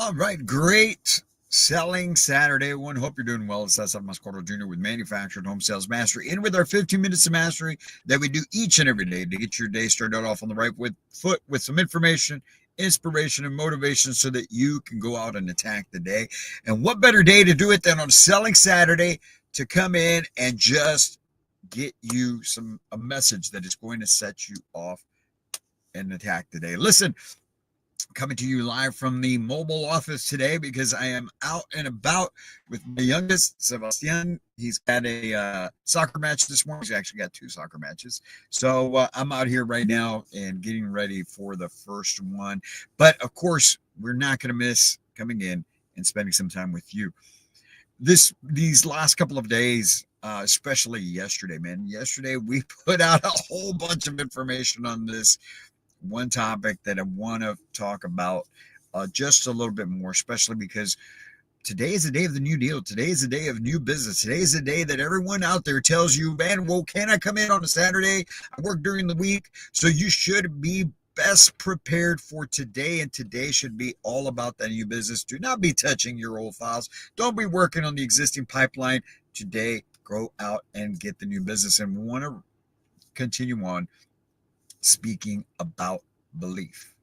All right, great selling Saturday, everyone. Hope you're doing well. It's Cesar Mascoro Jr. with Manufactured Home Sales Mastery, and with our 15 minutes of mastery that we do each and every day to get your day started off on the right foot with some information, inspiration, and motivation so that you can go out and attack the day. And what better day to do it than on Selling Saturday to come in and just get you a message that is going to set you off and attack the day. Listen, coming to you live from the mobile office today because I am out and about with my youngest, Sebastian. He's got a soccer match this morning. He's actually got two soccer matches. So I'm out here right now and getting ready for the first one. But of course, we're not going to miss coming in and spending some time with you. These last couple of days, especially yesterday, man. Yesterday, we put out a whole bunch of information on this one topic that I want to talk about just a little bit more, especially because today is the day of the new deal. Today is the day of new business. Today is the day that everyone out there tells you, man, well, can I come in on a Saturday? I work during the week. So you should be best prepared for today, and today should be all about that new business. Do not be touching your old files. Don't be working on the existing pipeline. Today, go out and get the new business. And we want to continue on speaking about belief,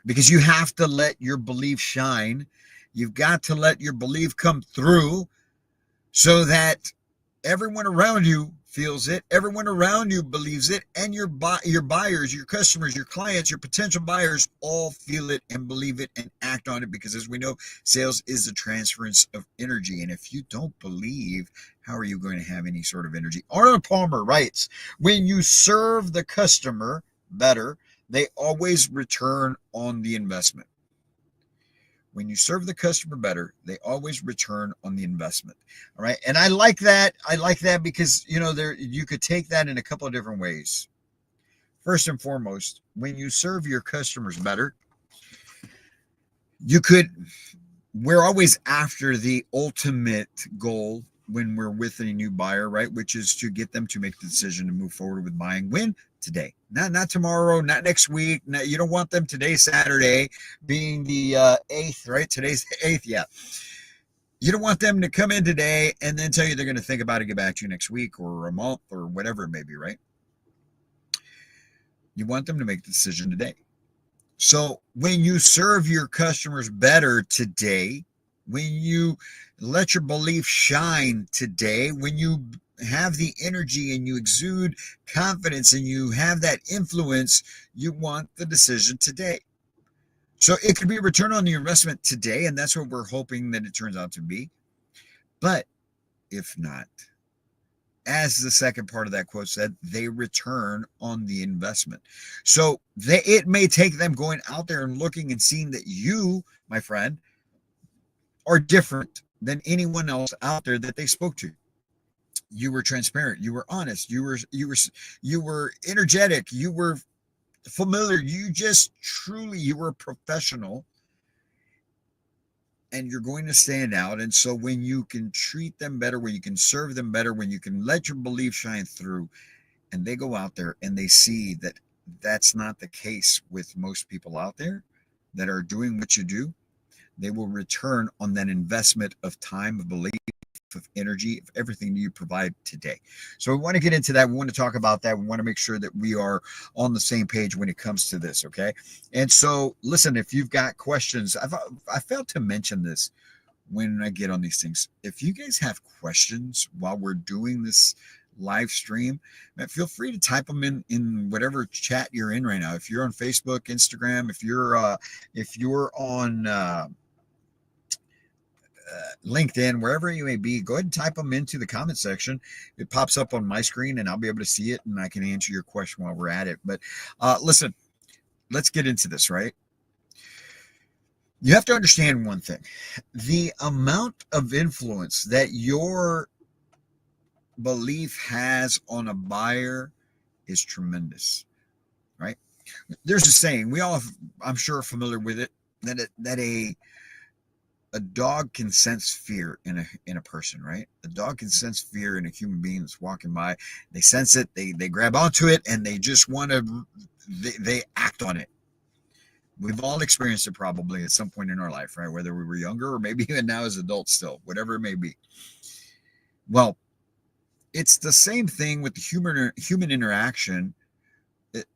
because you have to let your belief shine. You've got to let your belief come through so that everyone around you feels it, everyone around you believes it, and your buyers, your customers, your clients, your potential buyers all feel it and believe it and act on it, because as we know, sales is the transference of energy. And if you don't believe, how are you going to have any sort of energy? Arnold Palmer writes, when you serve the customer better, they always return on the investment. When you serve the customer better, they always return on the investment. All right. And I like that. I like that because, you could take that in a couple of different ways. First and foremost, when you serve your customers better, we're always after the ultimate goal when we're with a new buyer, right? Which is to get them to make the decision to move forward with buying. When? Today, not tomorrow, not next week. No, you don't want them today, Saturday, being the 8th, right? Today's the 8th, yeah. You don't want them to come in today and then tell you they're going to think about it, get back to you next week or a month or whatever it may be, right? You want them to make the decision today. So when you serve your customers better today, when you let your belief shine today, when you have the energy and you exude confidence and you have that influence, you want the decision today. So it could be a return on the investment today, and that's what we're hoping that it turns out to be. But if not, as the second part of that quote said, they return on the investment. So it may take them going out there and looking and seeing that you, my friend, are different than anyone else out there that they spoke to. You were transparent, you were honest, you were energetic, you were familiar, you were professional, and you're going to stand out. And so when you can treat them better, when you can serve them better, when you can let your belief shine through, and they go out there and they see that that's not the case with most people out there that are doing what you do, they will return on that investment of time, of belief, of energy, of everything you provide today. So we want to get into that. We want to talk about that. We want to make sure that we are on the same page when it comes to this, okay? And so, listen, if you've got questions, I failed to mention this when I get on these things. If you guys have questions while we're doing this live stream, man, feel free to type them in whatever chat you're in right now. If you're on Facebook, Instagram, if you're on LinkedIn, wherever you may be, go ahead and type them into the comment section. It pops up on my screen and I'll be able to see it and I can answer your question while we're at it. But listen, let's get into this, right? You have to understand one thing. The amount of influence that your belief has on a buyer is tremendous, right? There's a saying, we all, I'm sure, are familiar with it, that a dog can sense fear in a person, right? A dog can sense fear in a human being that's walking by. They sense it, they grab onto it, and they just want to, they act on it. We've all experienced it probably at some point in our life, right? Whether we were younger or maybe even now as adults still, whatever it may be. Well, it's the same thing with the human interaction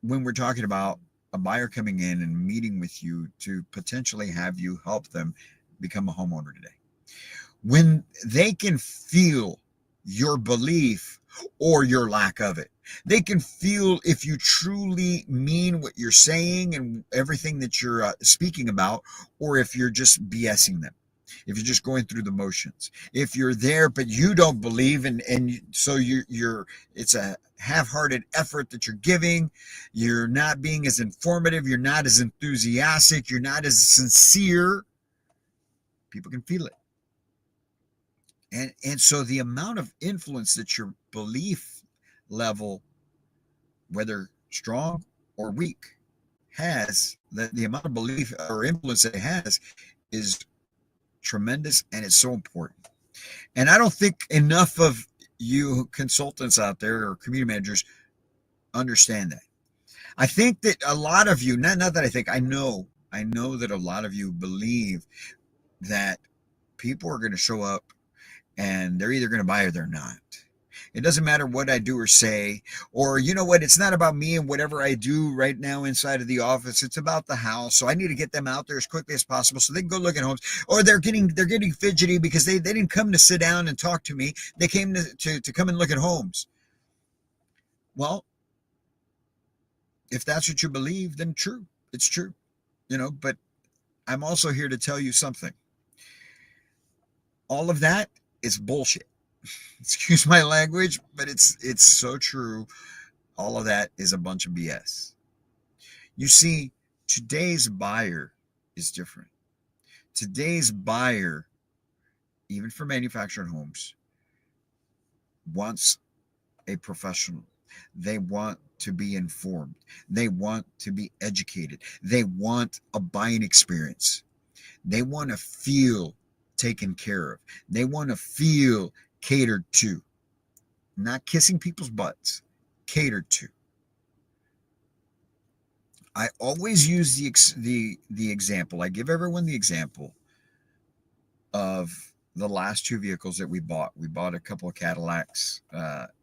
when we're talking about a buyer coming in and meeting with you to potentially have you help them become a homeowner today. When they can feel your belief or your lack of it, they can feel if you truly mean what you're saying and everything that you're speaking about, or if you're just BSing them, if you're just going through the motions, if you're there but you don't believe, and so you're it's a half-hearted effort that you're giving, you're not being as informative, you're not as enthusiastic, you're not as sincere. People can feel it. And so the amount of influence that your belief level, whether strong or weak, has, the amount of belief or influence that it has is tremendous, and it's so important. And I don't think enough of you consultants out there or community managers understand that. I think that a lot of you, not that I think, I know that a lot of you believe that people are going to show up and they're either going to buy or they're not. It doesn't matter what I do or say, or you know what, it's not about me and whatever I do right now inside of the office. It's about the house. So I need to get them out there as quickly as possible so they can go look at homes. Or they're getting fidgety because they didn't come to sit down and talk to me. They came to come and look at homes. Well, if that's what you believe, then true. It's true. But I'm also here to tell you something. All of that is bullshit. Excuse my language, but it's so true. All of that is a bunch of BS. You see, today's buyer is different. Today's buyer, even for manufactured homes, wants a professional. They want to be informed. They want to be educated. They want a buying experience. They want to feel taken care of. They want to feel catered to. Not kissing people's butts. Catered to. I always use the example. I give everyone the example of the last two vehicles that we bought. We bought a couple of Cadillacs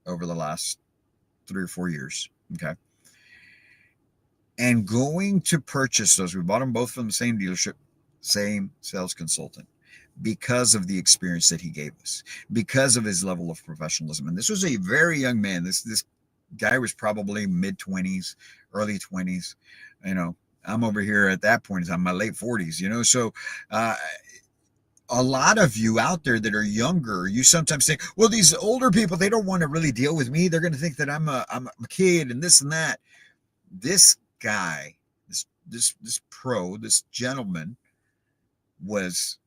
over the last 3 or 4 years. Okay. And going to purchase those, we bought them both from the same dealership, same sales consultant, because of the experience that he gave us, because of his level of professionalism. And this was a very young man. This guy was probably mid-20s, early 20s. I'm over here at that point, I'm in my late 40s, so a lot of you out there that are younger, you sometimes think, well, these older people, they don't want to really deal with me. They're going to think that I'm a kid and this and that. This guy, this gentleman was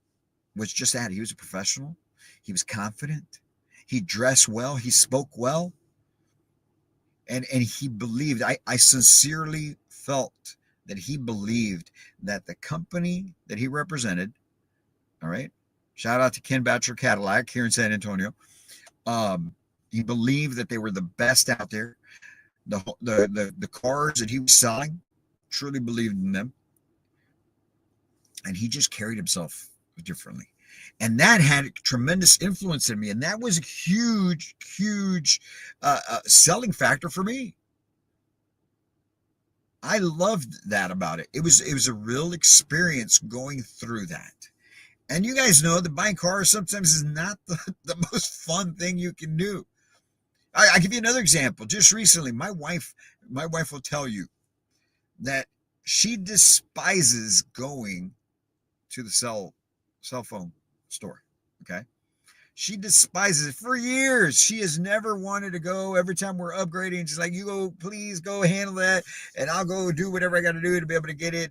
just that. He was a professional. He was confident. He dressed well. He spoke well. And he believed, I sincerely felt that he believed that the company that he represented, all right, shout out to Ken Batcher Cadillac here in San Antonio. He believed that they were the best out there. The cars that he was selling, truly believed in them. And he just carried himself differently. And that had a tremendous influence in me. And that was a huge selling factor for me. I loved that about it. It was a real experience going through that. And you guys know that buying cars sometimes is not the most fun thing you can do. I give you another example. Just recently, my wife will tell you that she despises going to the cell phone store. Okay. She despises it for years. She has never wanted to go. Every time we're upgrading, she's like, you go, please go handle that. And I'll go do whatever I got to do to be able to get it.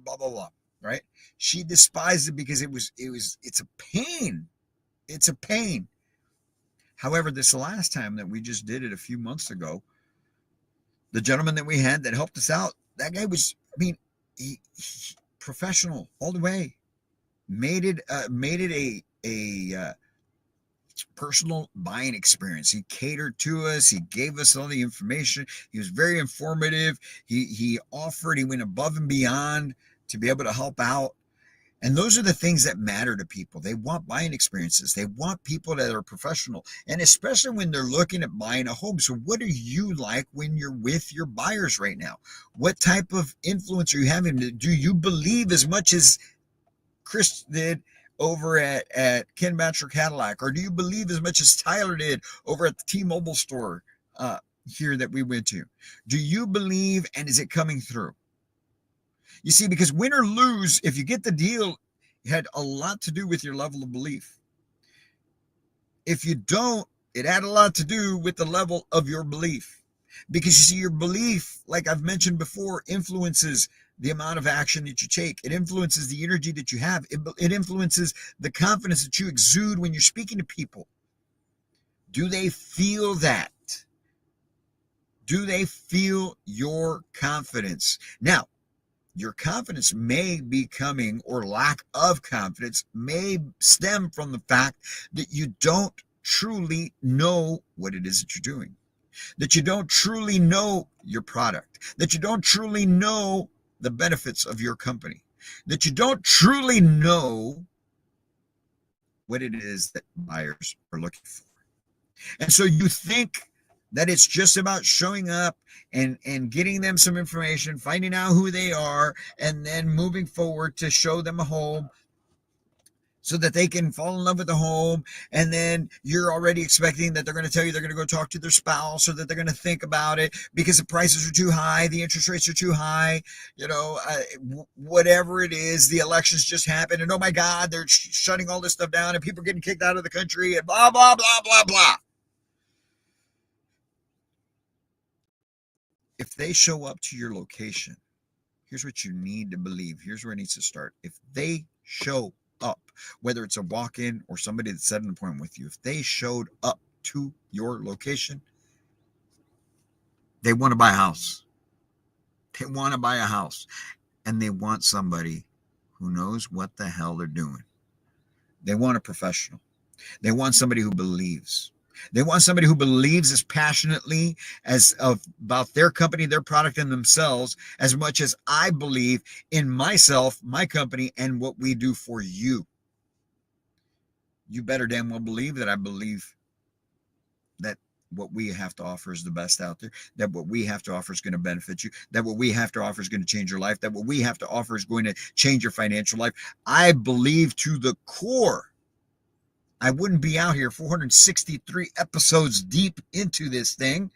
Blah, blah, blah. Right. She despised it because it's a pain. It's a pain. However, this last time that we just did it a few months ago, the gentleman that we had that helped us out, that guy was, he professional all the way. Made it a personal buying experience. He catered to us. He gave us all the information. He was very informative. He offered, he went above and beyond to be able to help out. And those are the things that matter to people. They want buying experiences. They want people that are professional. And especially when they're looking at buying a home. So what are you like when you're with your buyers right now? What type of influence are you having? Do you believe as much as Chris did over at Ken Bachelor Cadillac? Or do you believe as much as Tyler did over at the T-Mobile store here that we went to? Do you believe, and is it coming through? You see, because win or lose, if you get the deal, it had a lot to do with your level of belief. If you don't, it had a lot to do with the level of your belief. Because you see, your belief, like I've mentioned before, influences the amount of action that you take. It influences the energy that you have. It influences the confidence that you exude when you're speaking to people. Do they feel that? Do they feel your confidence? Now, your confidence may be coming, or lack of confidence may stem from the fact that you don't truly know what it is that you're doing, that you don't truly know your product, that you don't truly know the benefits of your company, that you don't truly know what it is that buyers are looking for. And so you think that it's just about showing up and getting them some information, finding out who they are, and then moving forward to show them a home so that they can fall in love with the home. And then you're already expecting that they're going to tell you they're going to go talk to their spouse, or that they're going to think about it because the prices are too high, the interest rates are too high, whatever it is, the elections just happened, and oh my God, they're shutting all this stuff down, and people are getting kicked out of the country, and blah, blah, blah, blah, blah. If they show up to your location, here's what you need to believe. Here's where it needs to start. If they show up, whether it's a walk-in or somebody that set an appointment with you, if they showed up to your location, they want to buy a house. They want to buy a house. And they want somebody who knows what the hell they're doing. They want a professional. They want somebody who believes. They want somebody who believes as passionately about their company, their product, and themselves as much as I believe in myself, my company, and what we do for you. You better damn well believe that I believe that what we have to offer is the best out there, that what we have to offer is going to benefit you, that what we have to offer is going to change your life, that what we have to offer is going to change your financial life. I believe to the core. I wouldn't be out here 463 episodes deep into this thing,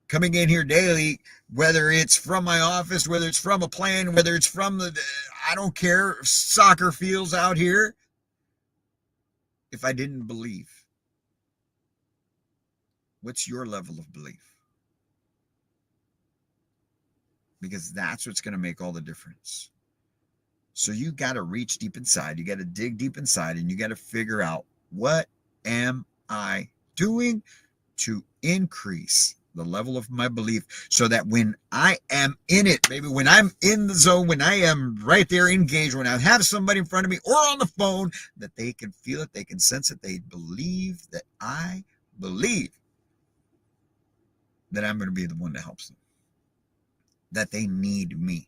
coming in here daily, whether it's from my office, whether it's from a plane, whether it's from I don't care, soccer fields out here, if I didn't believe. What's your level of belief? Because that's what's going to make all the difference. So you got to reach deep inside. You got to dig deep inside, and you got to figure out, what am I doing to increase the level of my belief, so that when I am in it, maybe when I'm in the zone, when I am right there engaged, when I have somebody in front of me or on the phone, that they can feel it, they can sense it, they believe that I believe that I'm going to be the one that helps them, that they need me,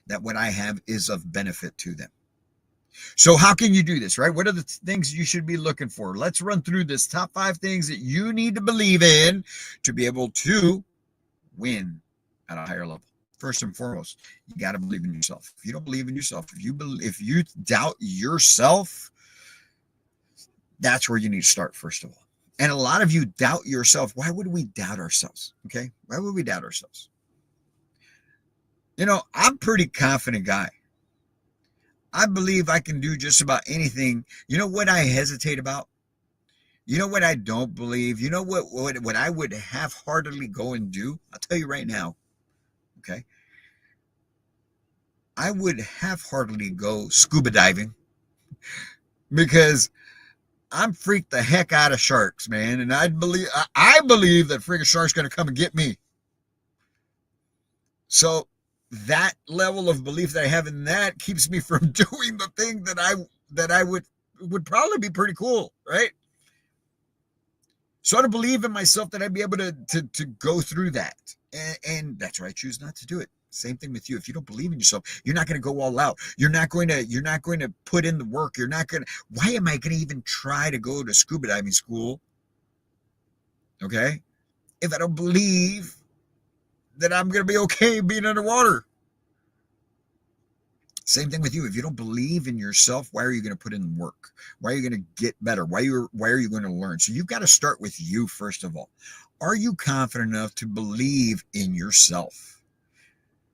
that what I have is of benefit to them. So how can you do this, right? What are the things you should be looking for? Let's run through this top 5 things that you need to believe in to be able to win at a higher level. First and foremost, you got to believe in yourself. If you don't believe in yourself, if you doubt yourself, that's where you need to start, first of all. And a lot of you doubt yourself. Why would we doubt ourselves? Okay? Why would we doubt ourselves? I'm a pretty confident guy. I believe I can do just about anything. You know what I hesitate about? You know what I don't believe? You know what I would half-heartedly go and do? I'll tell you right now. Okay? I would half-heartedly go scuba diving, because I'm freaked the heck out of sharks, man. And I believe that freaking shark's going to come and get me. So that level of belief that I have in that keeps me from doing the thing that I would would probably be pretty cool, right? So I don't believe in myself that I'd be able to go through that. And that's why I choose not to do it. Same thing with you. If you don't believe in yourself, you're not going to go all out. You're not going to put in the work. You're not going to, why am I going to even try to go to scuba diving school? Okay. If I don't believe that I'm going to be okay being underwater. Same thing with you. If you don't believe in yourself, why are you going to put in work? Why are you going to get better? Why are you going to learn? So you've got to start with you first of all. Are you confident enough to believe in yourself?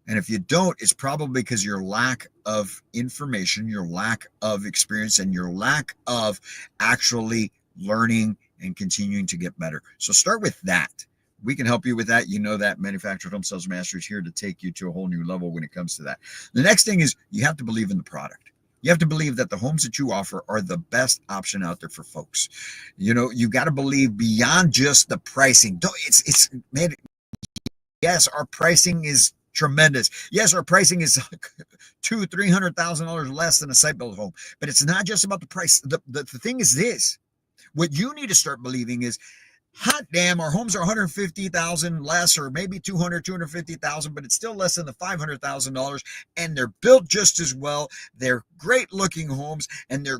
And if you don't, it's probably because your lack of information, your lack of experience, and your lack of actually learning and continuing to get better. So start with that. We can help you with that. You know that Manufactured Home Sales Mastery is here to take you to a whole new level when it comes to that. The next thing is you have to believe in the product. You have to believe that the homes that you offer are the best option out there for folks. You know, you got to believe beyond just the pricing. It's man, yes, our pricing is tremendous. Yes, our pricing is $200,000-$300,000 less than a site built home, but it's not just about the price. The thing is this: what you need to start believing is, hot damn, our homes are 150,000 less, or maybe 250,000, but it's still less than the $500,000, and they're built just as well. They're great looking homes, and they're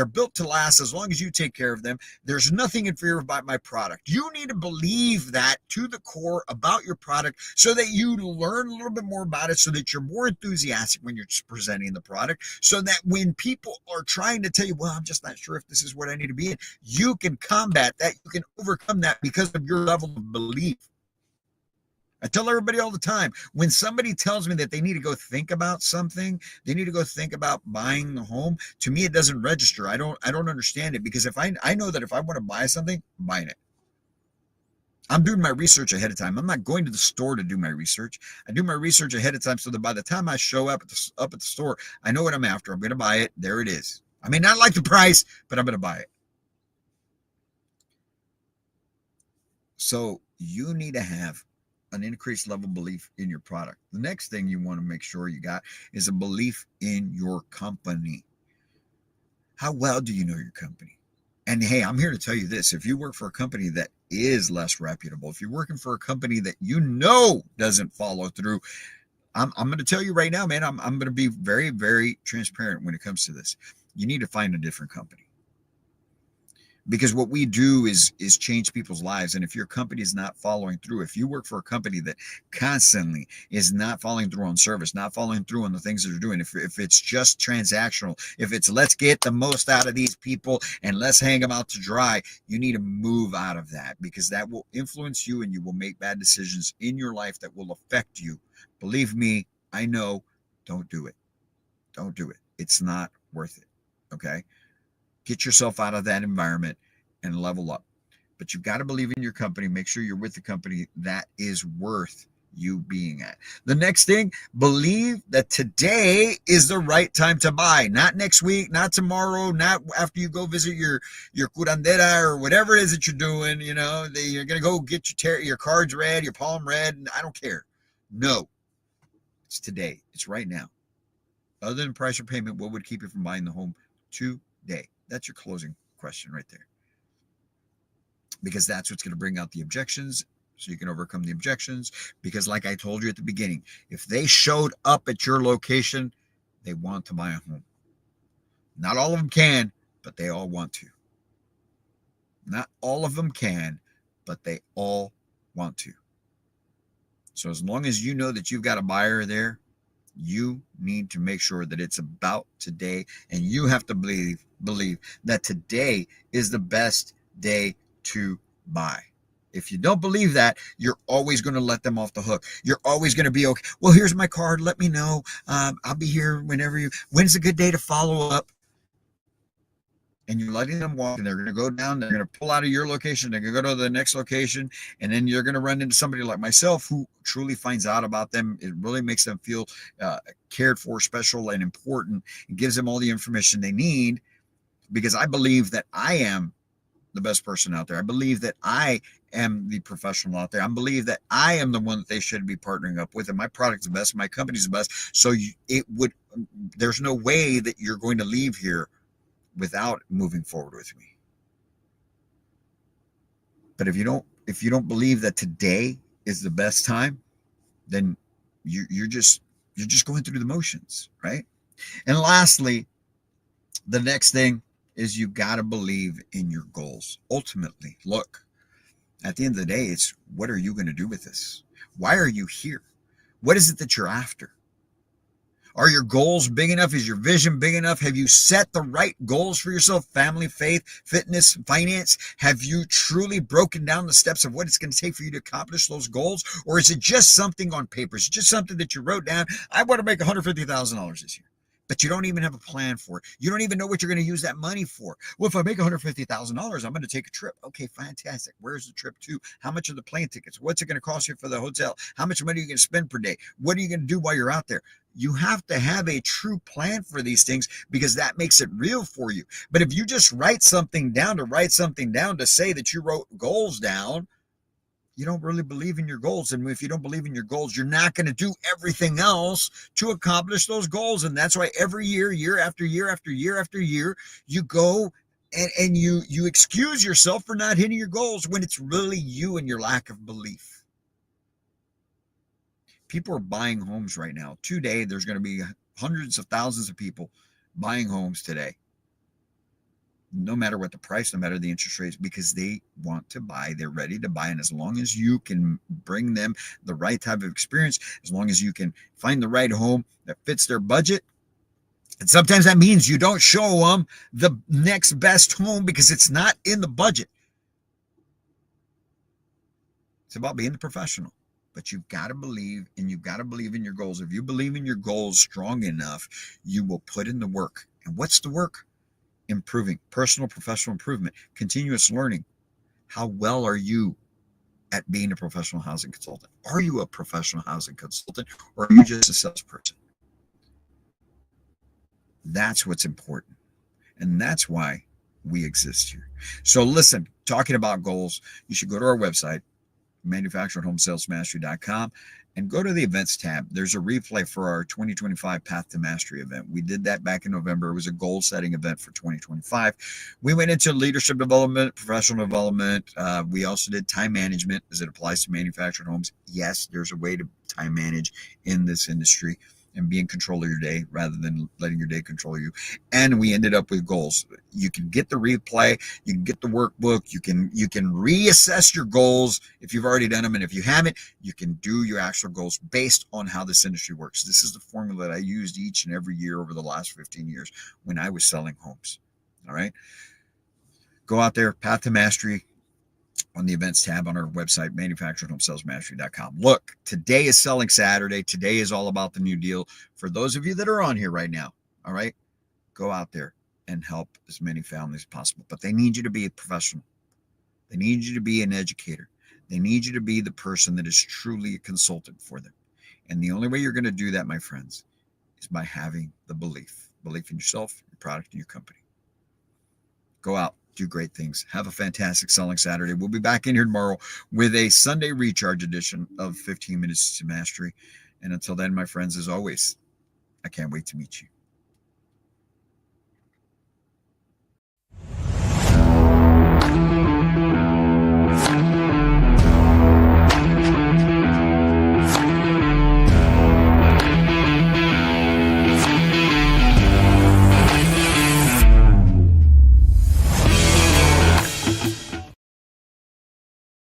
built to last as long as you take care of them. There's nothing inferior about my product. You need to believe that to the core about your product so that you learn a little bit more about it, so that you're more enthusiastic when you're presenting the product, so that when people are trying to tell you, well, I'm just not sure if this is what I need to be in, you can combat that. You can overcome that because of your level of belief. I tell everybody all the time, when somebody tells me that they need to go think about something, they need to go think about buying a home, to me it doesn't register. I don't understand it, because if I know that if I want to buy something, I'm buying it. I'm doing my research ahead of time. I'm not going to the store to do my research. I do my research ahead of time so that by the time I show up at the store, I know what I'm after. I'm going to buy it. There it is. I may not like the price, but I'm going to buy it. So you need to have an increased level of belief in your product. The next thing you want to make sure you got is a belief in your company. How well do you know your company? And hey, I'm here to tell you this. If you work for a company that is less reputable, if you're working for a company that you know doesn't follow through, I'm going to tell you right now, man, I'm going to be very, very transparent when it comes to this. You need to find a different company. Because what we do is change people's lives. And if your company is not following through, if you work for a company that constantly is not following through on service, not following through on the things that they're doing, if it's just transactional, if it's let's get the most out of these people and let's hang them out to dry, you need to move out of that, because that will influence you and you will make bad decisions in your life that will affect you. Believe me, I know. Don't do it. Don't do it. It's not worth it. Okay? Get yourself out of that environment and level up. But you've got to believe in your company. Make sure you're with the company that is worth you being at. The next thing, believe that today is the right time to buy. Not next week, not tomorrow, not after you go visit your curandera or whatever it is that you're doing. You know, you're going to go get your cards read, your palm read. I don't care. No, it's today. It's right now. Other than price or payment, what would keep you from buying the home today? That's your closing question right there. Because that's what's going to bring out the objections, so you can overcome the objections. Because like I told you at the beginning, if they showed up at your location, they want to buy a home. Not all of them can, but they all want to. Not all of them can, but they all want to. So as long as you know that you've got a buyer there, you need to make sure that it's about today, and you have to believe that today is the best day to buy. If you don't believe that, you're always going to let them off the hook. You're always going to be okay. Well, here's my card. Let me know. I'll be here when's a good day to follow up? And you're letting them walk, and they're going to go down. They're going to pull out of your location. They're going to go to the next location. And then you're going to run into somebody like myself who truly finds out about them. It really makes them feel cared for, special, and important. It gives them all the information they need, because I believe that I am the best person out there. I believe that I am the professional out there. I believe that I am the one that they should be partnering up with, and my product's the best, my company's the best. So there's no way that you're going to leave here without moving forward with me. But if you don't believe that today is the best time, then you're just going through the motions, right? And lastly, the next thing is you got to believe in your goals. Ultimately, look, at the end of the day, it's what are you going to do with this? Why are you here? What is it that you're after? Are your goals big enough? Is your vision big enough? Have you set the right goals for yourself? Family, faith, fitness, finance? Have you truly broken down the steps of what it's going to take for you to accomplish those goals? Or is it just something on paper? Is it just something that you wrote down? I want to make $150,000 this year. But you don't even have a plan for it. You don't even know what you're going to use that money for. Well, if I make $150,000, I'm going to take a trip. Okay, fantastic. Where's the trip to? How much are the plane tickets? What's it going to cost you for the hotel? How much money are you going to spend per day? What are you going to do while you're out there? You have to have a true plan for these things because that makes it real for you. But if you just write something down to say that you wrote goals down, you don't really believe in your goals. And if you don't believe in your goals, you're not going to do everything else to accomplish those goals. And that's why every year, year after year after year after year, you go and you excuse yourself for not hitting your goals when it's really you and your lack of belief. People are buying homes right now. Today, there's going to be hundreds of thousands of people buying homes today. No matter what the price, no matter the interest rates, because they want to buy, they're ready to buy. And as long as you can bring them the right type of experience, as long as you can find the right home that fits their budget, and sometimes that means you don't show them the next best home because it's not in the budget. It's about being the professional. But you've got to believe, and you've got to believe in your goals. If you believe in your goals strong enough, you will put in the work. And what's the work? Improving, personal, professional improvement, continuous learning. How well are you at being a professional housing consultant? Are you a professional housing consultant, or are you just a salesperson? That's what's important. And that's why we exist here. So listen, talking about goals, you should go to our website, manufacturedhomesalesmastery.com, and go to the events tab. There's a replay for our 2025 Path to Mastery event. We did that back in November. It was a goal setting event for 2025. We went into leadership development, professional development. We also did time management as it applies to manufactured homes. Yes, there's a way to time manage in this industry and be in control of your day rather than letting your day control you. And we ended up with goals. You can get the replay, you can get the workbook, you can reassess your goals if you've already done them. And if you haven't, you can do your actual goals based on how this industry works. This is the formula that I used each and every year over the last 15 years when I was selling homes. All right. Go out there, Path to Mastery, on the events tab on our website, manufacturedhomesalesmastery.com. Look, today is Selling Saturday. Today is all about the new deal. For those of you that are on here right now, all right, go out there and help as many families as possible. But they need you to be a professional. They need you to be an educator. They need you to be the person that is truly a consultant for them. And the only way you're going to do that, my friends, is by having the belief in yourself, your product, and your company. Go out. Do great things. Have a fantastic Selling Saturday. We'll be back in here tomorrow with a Sunday recharge edition of 15 Minutes to Mastery. And until then, my friends, as always, I can't wait to meet you.